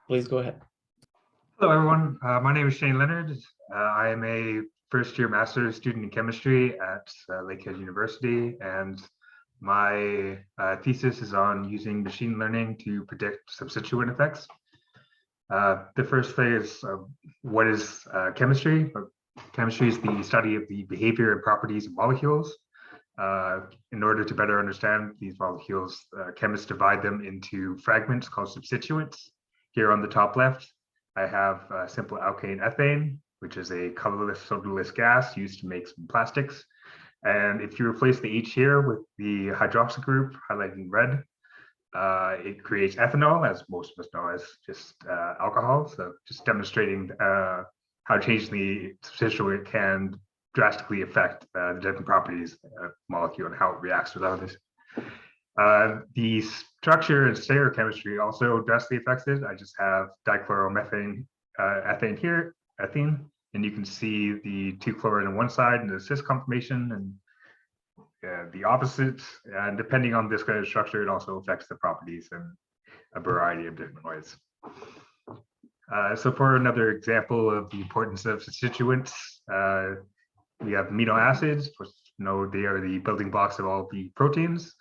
Please go ahead. Hello, everyone. My name is Shane Leonard. I am a first-year master's student in chemistry at Lakehead University, and my thesis is on using machine learning to predict substituent effects. The first thing is, what is chemistry? Chemistry is the study of the behavior and properties of molecules. In order to better understand these molecules, chemists divide them into fragments called substituents. Here on the top left, I have simple alkane ethane, which is a colorless, odorless gas used to make some plastics. And if you replace the H here with the hydroxy group highlighted in red, it creates ethanol, as most of us know as just alcohol. So just demonstrating how changing the substituent can drastically affect the different properties of the molecule and how it reacts with others. The structure and stereochemistry also drastically affects it. I just have dichloromethane ethane here, ethene, and you can see the 2-chlorine on one side and the cis conformation, and the opposite. And depending on this kind of structure, it also affects the properties in a variety of different ways. So for another example of the importance of substituents, we have amino acids. Of course, you know, they are the building blocks of all the proteins.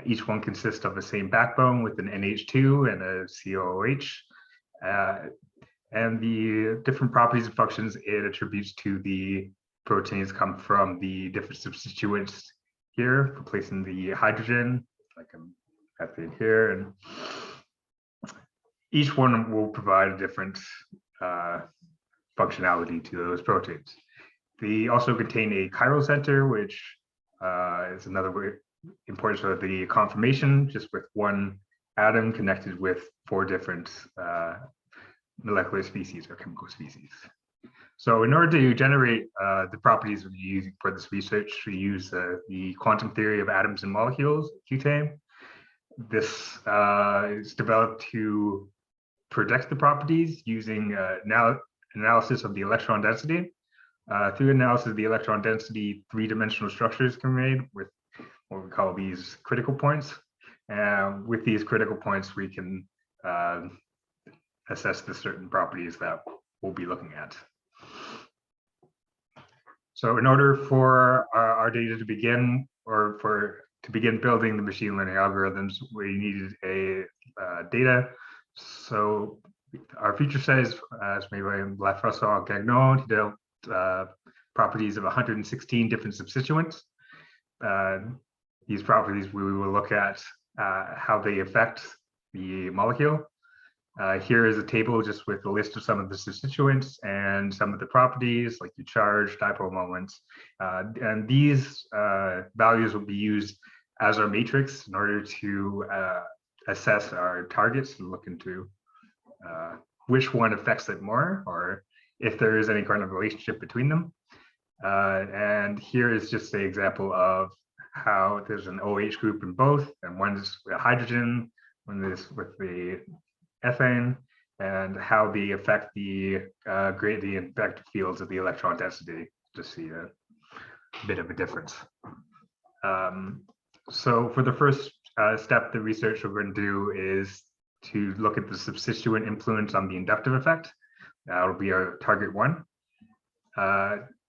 Each one consists of the same backbone with an NH2 and a COOH. And the different properties and functions it attributes to the proteins come from the different substituents here, replacing the hydrogen, like ethane here. And each one will provide a different functionality to those proteins. They also contain a chiral center, which is another way importance of the conformation, just with one atom connected with 4 different molecular species or chemical species. So in order to generate the properties we're using for this research, we use the quantum theory of atoms and molecules, QTAME. This is developed to predict the properties using analysis of the electron density. Through analysis of the electron density, 3-dimensional structures can be made with what we call these critical points. And with these critical points, we can assess the certain properties that we'll be looking at. So in order for our data to begin, or to begin building the machine learning algorithms, we needed a data. So our feature set is made by Lafrosson Gagnon. He developed properties of 116 different substituents. These properties, we will look at how they affect the molecule. Here is a table just with a list of some of the substituents and some of the properties, like the charge, dipole moments. And these values will be used as our matrix in order to assess our targets and look into which one affects it more, or if there is any kind of relationship between them. And here is just an example of how there's an OH group in both, and one is with hydrogen, one is with the ethane, and how they affect the gradient vector fields of the electron density, to see a bit of a difference. So for the first step, the research we're going to do is to look at the substituent influence on the inductive effect. That'll be our target 1.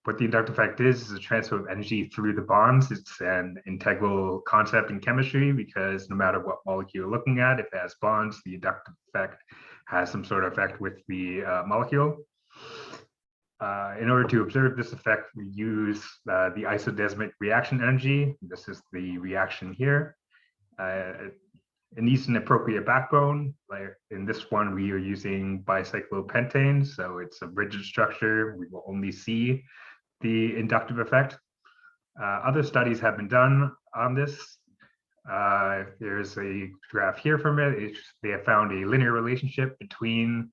What the inductive effect is a transfer of energy through the bonds. It's an integral concept in chemistry, because no matter what molecule you're looking at, if it has bonds, the inductive effect has some sort of effect with the molecule. In order to observe this effect, we use the isodesmic reaction energy. This is the reaction here. It needs an appropriate backbone. Like in this one, we are using bicyclopentane, so it's a rigid structure. We will only see the inductive effect. Other studies have been done on this. There's a graph here from it. They have found a linear relationship between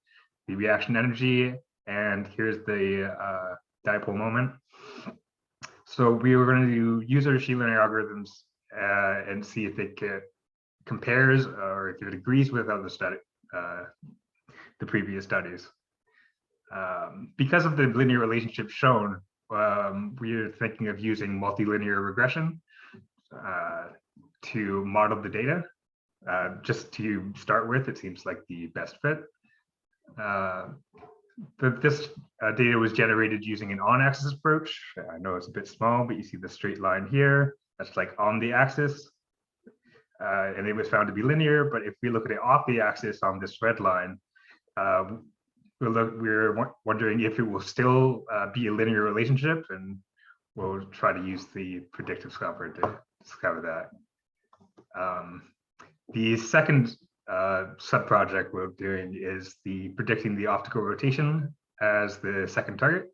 the reaction energy, and here's the dipole moment. So we were going to use our machine learning algorithms and see if it compares or if it agrees with other the previous studies. Because of the linear relationship shown, we are thinking of using multilinear regression to model the data. just to start with, it seems like the best fit. This data was generated using an on-axis approach. I know it's a bit small, but you see the straight line here. That's like on the axis. And it was found to be linear, but if we look at it off the axis on this red line, we're wondering if it will still be a linear relationship, and we'll try to use the predictive software to discover that. The second sub-project we're doing is predicting the optical rotation as the second target.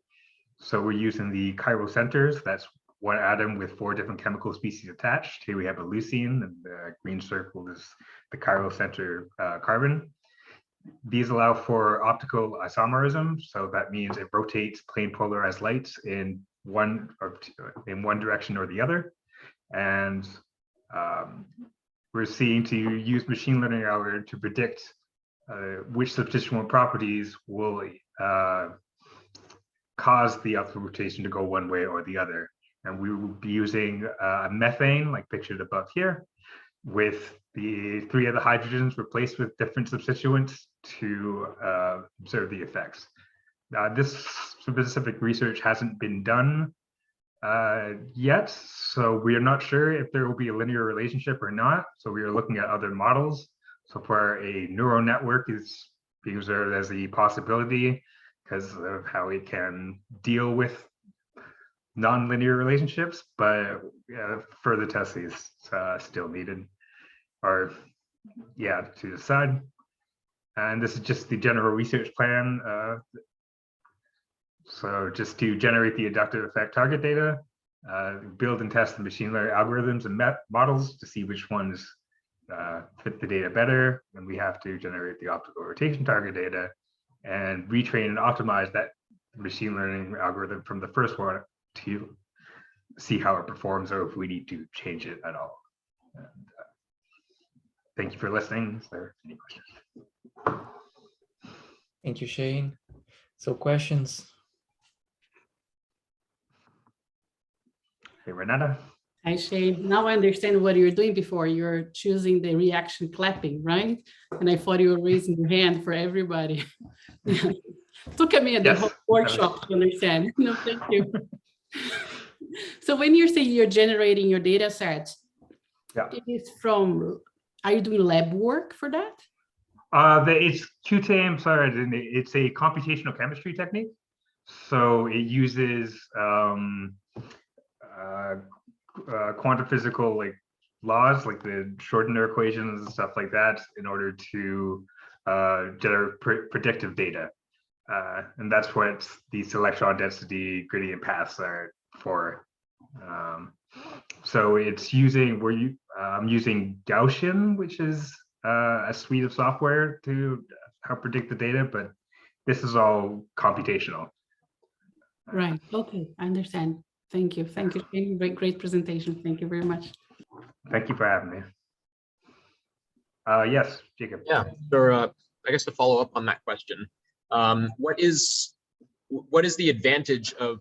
So we're using the chiral centers. That's one atom with 4 different chemical species attached. Here we have a leucine, and the green circle is the chiral center carbon. These allow for optical isomerism, so that means it rotates plane polarized light in one direction or the other. And we're seeing to use machine learning algorithm to predict which substituent properties will cause the optical rotation to go one way or the other. And we will be using methane, like pictured above here, with the 3 of the hydrogens replaced with different substituents to observe the effects. This specific research hasn't been done yet, so we are not sure if there will be a linear relationship or not. So we are looking at other models. So far, a neural network is being observed as a possibility because of how it can deal with non-linear relationships, but further testing is still needed, or to decide. And this is just the general research plan. So just to generate the inductive effect target data, build and test the machine learning algorithms and models to see which ones fit the data better. And we have to generate the optical rotation target data and retrain and optimize that machine learning algorithm from the first one to see how it performs or if we need to change it at all. And, thank you for listening. Is there any questions? Thank you, Shane. So questions? Hey, Renata. Hi, Shane. Now I understand what you were doing before. You're choosing the reaction clapping, right? And I thought you were raising your hand for everybody. Took me at the whole workshop to understand. No, thank you. So when you're saying you're generating your data sets, it is from, are you doing lab work for that? It's QTAM, sorry, it's a computational chemistry technique. So it uses quantum physical laws, like the Schrodinger equations and stuff like that, in order to generate predictive data. And that's what these electron density gradient paths are for. So it's using, I'm using Gaussian, which is a suite of software to help predict the data, but this is all computational. Right, okay, I understand. Thank you. Thank you, Shane. Great presentation. Thank you very much. Thank you for having me. Yes, Jacob. Yeah, sure. I guess to follow up on that question, what is the advantage of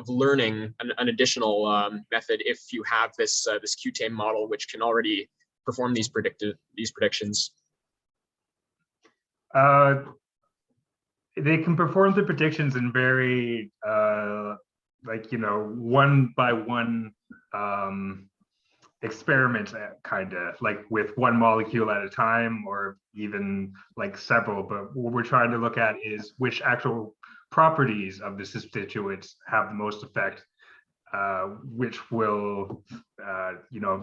learning an additional method if you have this QTAM model which can already perform these predictions? They can perform the predictions in very one by one experiments, kind of like with one molecule at a time, or even like several. But what we're trying to look at is which actual properties of the substituents have the most effect, which will,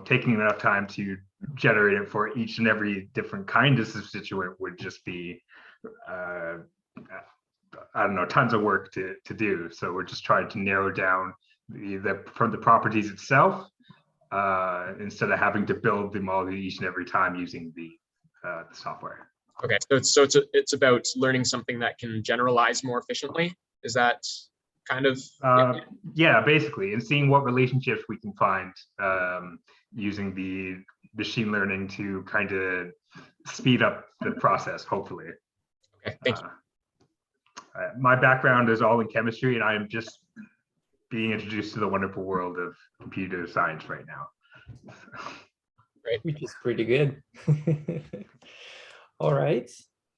taking enough time to generate it for each and every different kind of substituent would just be, I don't know, tons of work to do. So we're just trying to narrow down from the properties itself, instead of having to build the molecule each and every time using the software. Okay, so it's about learning something that can generalize more efficiently. Is that kind of? Yeah, basically, and seeing what relationships we can find using the machine learning to kind of speed up the process, hopefully. Okay, thank you. My background is all in chemistry, and I am just being introduced to the wonderful world of computer science right now. Right. Which is pretty good. All right.